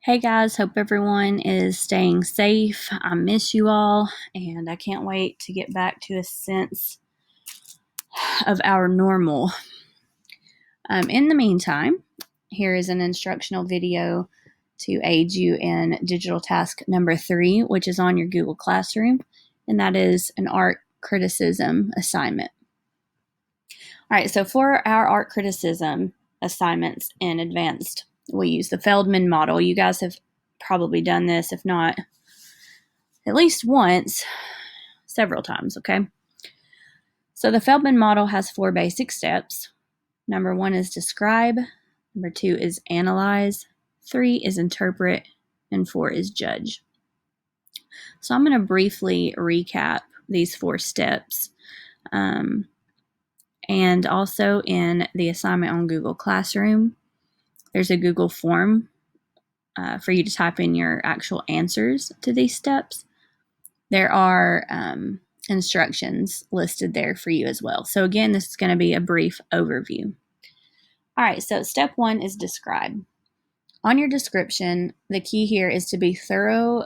Hey guys, hope everyone is staying safe. I miss you all, and I can't wait to get back to a sense of our normal. In the meantime, here is an instructional video to aid you in digital task number 3, which is on your Google Classroom, and that is an art criticism assignment. All right, so for our art criticism assignments in advanced, we use the Feldman model. You guys have probably done this, if not at least once, several times, okay? So the Feldman model has 4 basic steps. Number 1 is describe, number 2 is analyze, 3 is interpret, and 4 is judge. So I'm going to briefly recap these 4 steps. And also in the assignment on Google Classroom, there's a Google form for you to type in your actual answers to these steps. There are instructions listed there for you as well. So again, this is going to be a brief overview. All right, so step 1 is describe. On your description, the key here is to be thorough,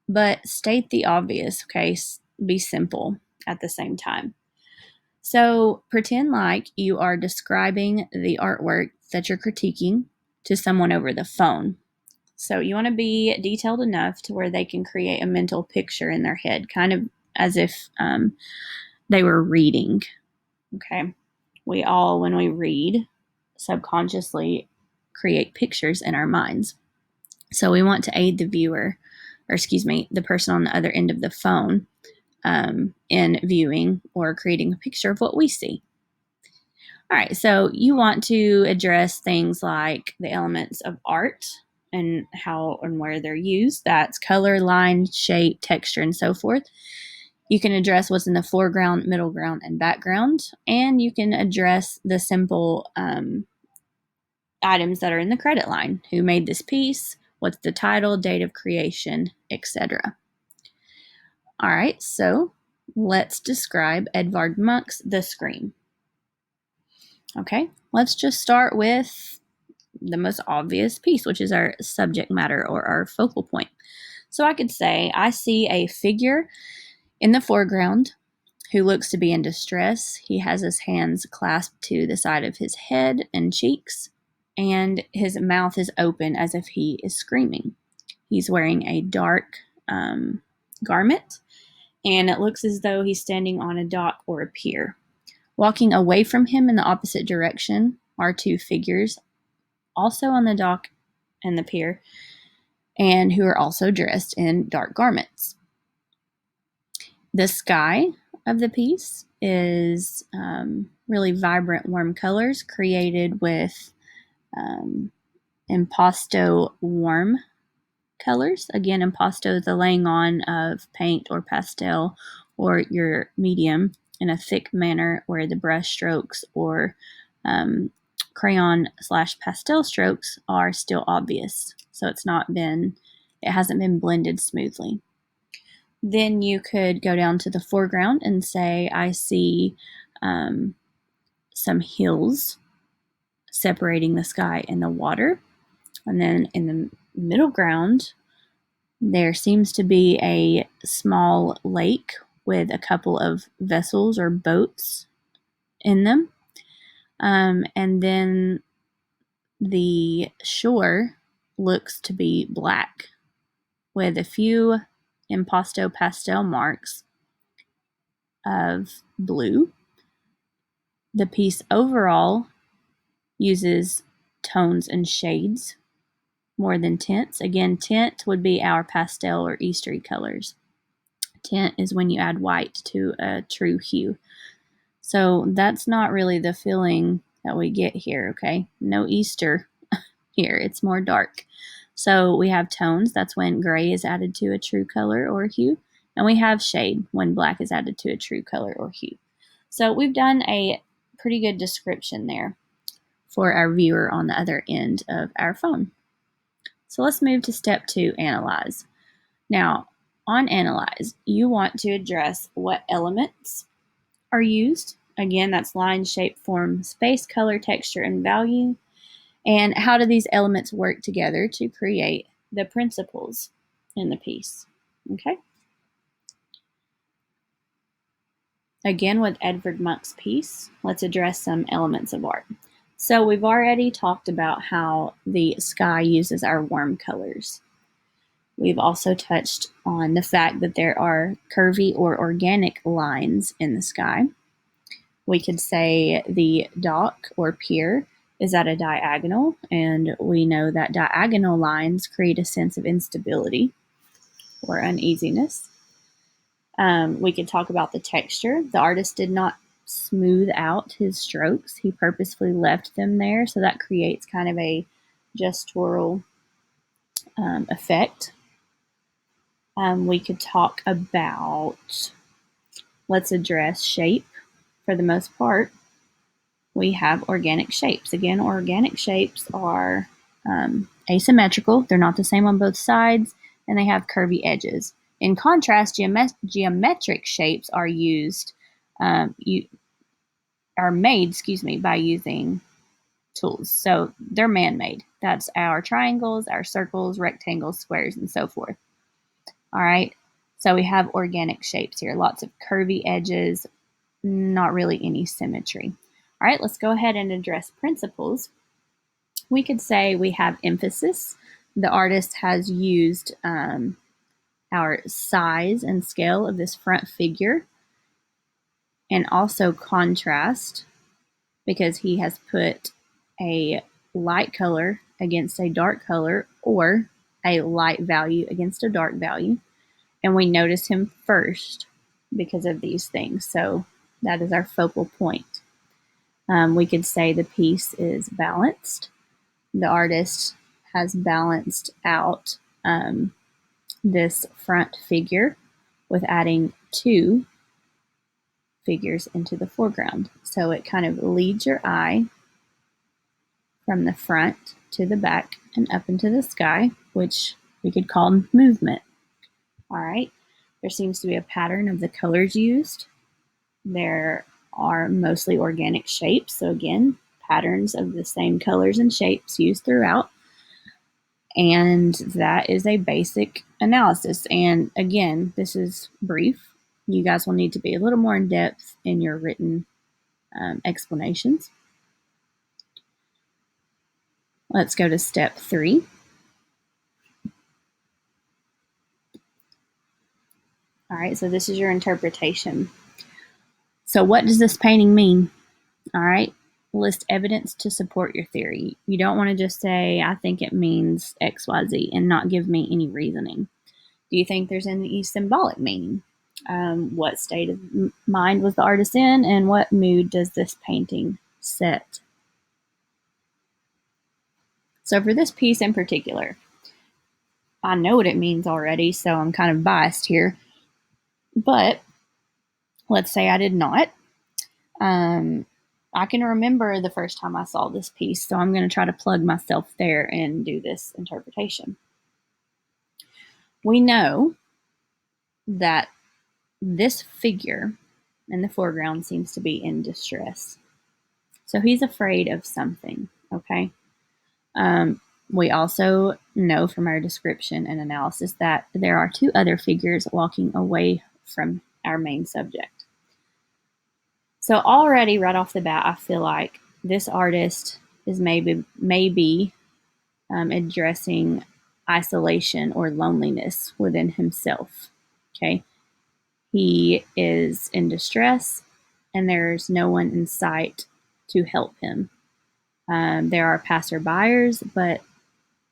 but state the obvious, okay? Be simple at the same time. So pretend like you are describing the artwork that you're critiquing to someone over the phone. So you want to be detailed enough to where they can create a mental picture in their head, kind of as if they were reading, okay? We all, when we read, subconsciously create pictures in our minds. So we want to aid the viewer, or the person on the other end of the phone in viewing or creating a picture of what we see. All right, so you want to address things like the elements of art and how and where they're used. That's color, line, shape, texture, and so forth. You can address what's in the foreground, middle ground, and background, and you can address the simple items that are in the credit line. Who made this piece? What's the title, date of creation, etc. All right, so let's describe Edvard Munch's The Scream. Okay, let's just start with the most obvious piece, which is our subject matter or our focal point. So I could say, I see a figure in the foreground who looks to be in distress. He has his hands clasped to the side of his head and cheeks, and his mouth is open as if he is screaming. He's wearing a dark garment, and it looks as though he's standing on a dock or a pier. Walking away from him in the opposite direction are 2 figures, also on the dock and the pier, and who are also dressed in dark garments. The sky of the piece is really vibrant, warm colors created with impasto warm colors. Again, impasto is the laying on of paint or pastel or your medium in a thick manner where the brush strokes or crayon/pastel strokes are still obvious. So it hasn't been blended smoothly. Then you could go down to the foreground and say, I see some hills separating the sky and the water. And then in the middle ground, there seems to be a small lake with a couple of vessels or boats in them. And then the shore looks to be black with a few impasto pastel marks of blue. The piece overall uses tones and shades more than tints. Again, tint would be our pastel or Eastery colors. Tint is when you add white to a true hue. So that's not really the feeling that we get here, okay? No Easter here. It's more dark. So we have tones. That's when gray is added to a true color or hue. And we have shade when black is added to a true color or hue. So we've done a pretty good description there for our viewer on the other end of our phone. So let's move to step 2, analyze. Now, on analyze, you want to address what elements are used. Again, that's line, shape, form, space, color, texture, and value. And how do these elements work together to create the principles in the piece. Okay. Again, with Edvard Munch's piece, let's address some elements of art. So we've already talked about how the sky uses our warm colors. We've also touched on the fact that there are curvy or organic lines in the sky. We could say the dock or pier is at a diagonal, and we know that diagonal lines create a sense of instability or uneasiness. We could talk about the texture. The artist did not smooth out his strokes. He purposefully left them there, so that creates kind of a gestural effect. We could talk about, let's address shape. For the most part, we have organic shapes. Again, organic shapes are asymmetrical. They're not the same on both sides, and they have curvy edges. In contrast, geometric shapes are made by using tools. So they're man-made. That's our triangles, our circles, rectangles, squares, and so forth. All right. So we have organic shapes here. Lots of curvy edges, not really any symmetry. All right, let's go ahead and address principles. We could say we have emphasis. The artist has used our size and scale of this front figure, and also contrast, because he has put a light color against a dark color, or a light value against a dark value. And we notice him first because of these things. So that is our focal point. We could say the piece is balanced. The artist has balanced out this front figure with adding two figures into the foreground. So it kind of leads your eye from the front to the back and up into the sky, which we could call movement. All right. There seems to be a pattern of the colors used. There are mostly organic shapes. So again, patterns of the same colors and shapes used throughout. And that is a basic analysis. And again, this is brief. You guys will need to be a little more in depth in your written explanations. Let's go to step 3. All right, so this is your interpretation. So what does this painting mean? All right, list evidence to support your theory. You don't want to just say, I think it means XYZ, and not give me any reasoning. Do you think there's any symbolic meaning? What state of mind was the artist in, and what mood does this painting set? So for this piece in particular, I know what it means already, so I'm kind of biased here. But let's say I did not. I can remember the first time I saw this piece, so I'm going to try to plug myself there and do this interpretation. We know that this figure in the foreground seems to be in distress. So he's afraid of something, okay? We also know from our description and analysis that there are two other figures walking away from our main subject. So already right off the bat, I feel like this artist is maybe addressing isolation or loneliness within himself, okay? He is in distress, and there's no one in sight to help him. There are passerbyers, but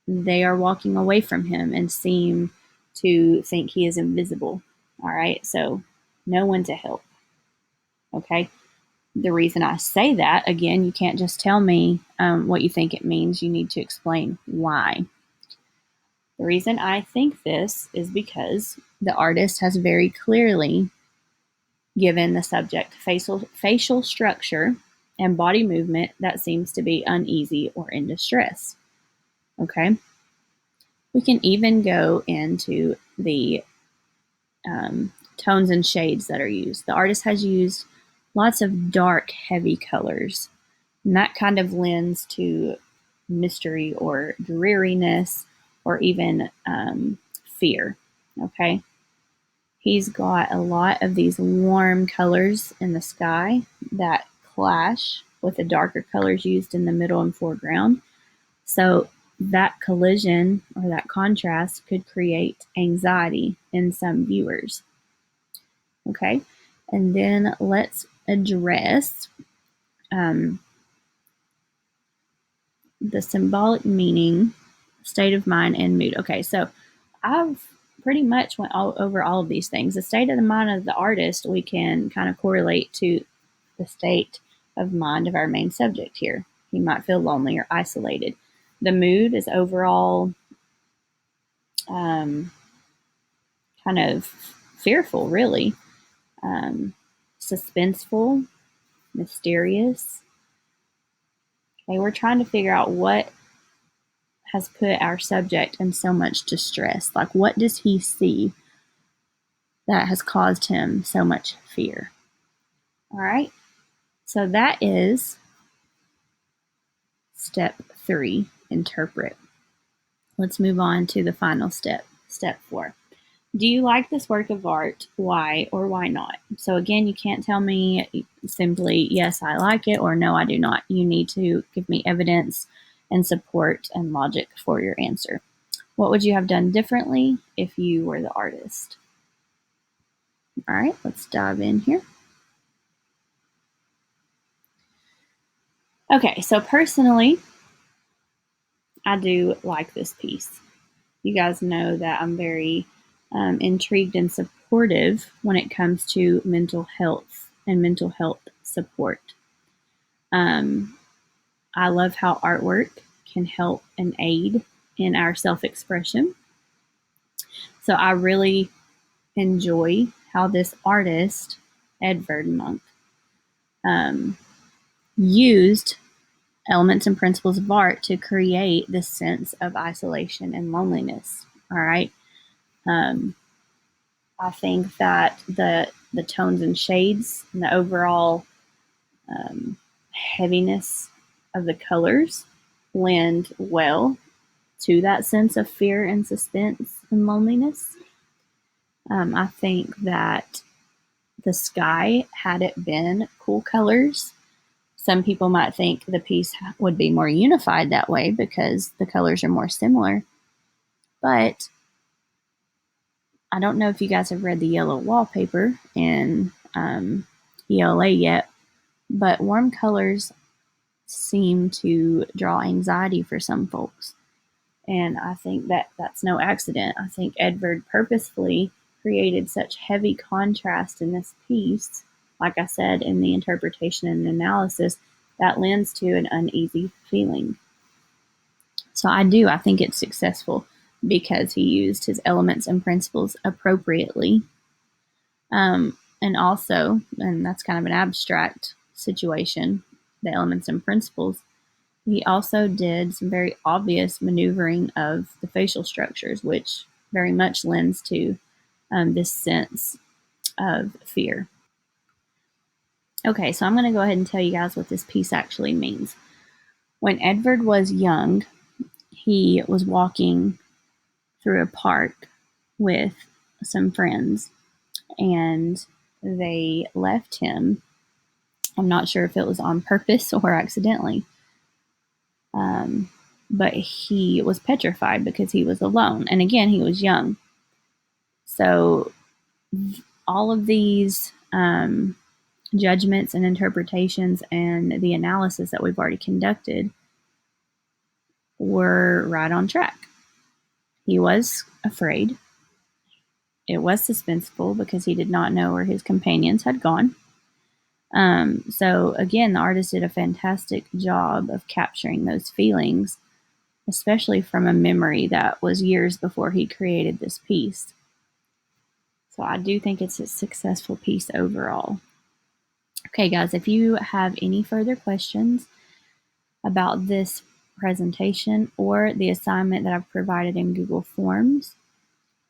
they are walking away from him and seem to think he is invisible. All right, so no one to help. Okay, the reason I say that, again, you can't just tell me what you think it means. You need to explain why. The reason I think this is because the artist has very clearly given the subject facial structure and body movement that seems to be uneasy or in distress. Okay. We can even go into the tones and shades that are used. The artist has used lots of dark, heavy colors, and that kind of lends to mystery or dreariness or even fear, okay? He's got a lot of these warm colors in the sky that clash with the darker colors used in the middle and foreground. So that collision or that contrast could create anxiety in some viewers. Okay, and then let's address the symbolic meaning, state of mind, and mood. Okay, so I've pretty much went over all of these things. The state of the mind of the artist we can kind of correlate to the state of mind of our main subject here. He might feel lonely or isolated. The mood is overall kind of fearful, really, suspenseful, mysterious. Okay, we're trying to figure out what has put our subject in so much distress. Like, what does he see that has caused him so much fear? All right, so that is step 3, interpret. Let's move on to the final step, step 4. Do you like this work of art? Why or why not? So again, you can't tell me simply, yes, I like it, or no, I do not. You need to give me evidence and support and logic for your answer. What would you have done differently if you were the artist? All right, let's dive in here. Okay, so personally, I do like this piece. You guys know that I'm very intrigued and supportive when it comes to mental health and mental health support. I love how artwork can help and aid in our self-expression. So I really enjoy how this artist, Edvard Munch, used elements and principles of art to create this sense of isolation and loneliness. All right. I think that the tones and shades and the overall heaviness of the colors lend well to that sense of fear and suspense and loneliness. I think that the sky, had it been cool colors, some people might think the piece would be more unified that way because the colors are more similar. But I don't know if you guys have read the Yellow Wallpaper in ELA yet, but warm colors seem to draw anxiety for some folks. And I think that that's no accident. I think Edvard purposefully created such heavy contrast in this piece, like I said, in the interpretation and analysis, that lends to an uneasy feeling. So I think it's successful because he used his elements and principles appropriately. And also, and that's kind of an abstract situation, the elements and principles, he also did some very obvious maneuvering of the facial structures, which very much lends to this sense of fear. Okay, so I'm going to go ahead and tell you guys what this piece actually means. When Edvard was young, he was walking through a park with some friends, and they left him. I'm not sure if it was on purpose or accidentally. But he was petrified because he was alone. And again, he was young. So all of these judgments and interpretations and the analysis that we've already conducted were right on track. He was afraid. It was suspenseful because he did not know where his companions had gone. So again, the artist did a fantastic job of capturing those feelings, especially from a memory that was years before he created this piece. So I do think it's a successful piece overall. Okay, guys, if you have any further questions about this presentation or the assignment that I've provided in Google Forms,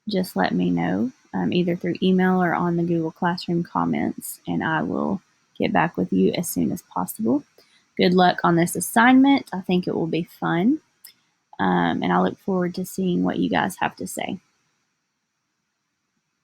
just let me know, either through email or on the Google Classroom comments, and I will get back with you as soon as possible. Good luck on this assignment. I think it will be fun. And I look forward to seeing what you guys have to say.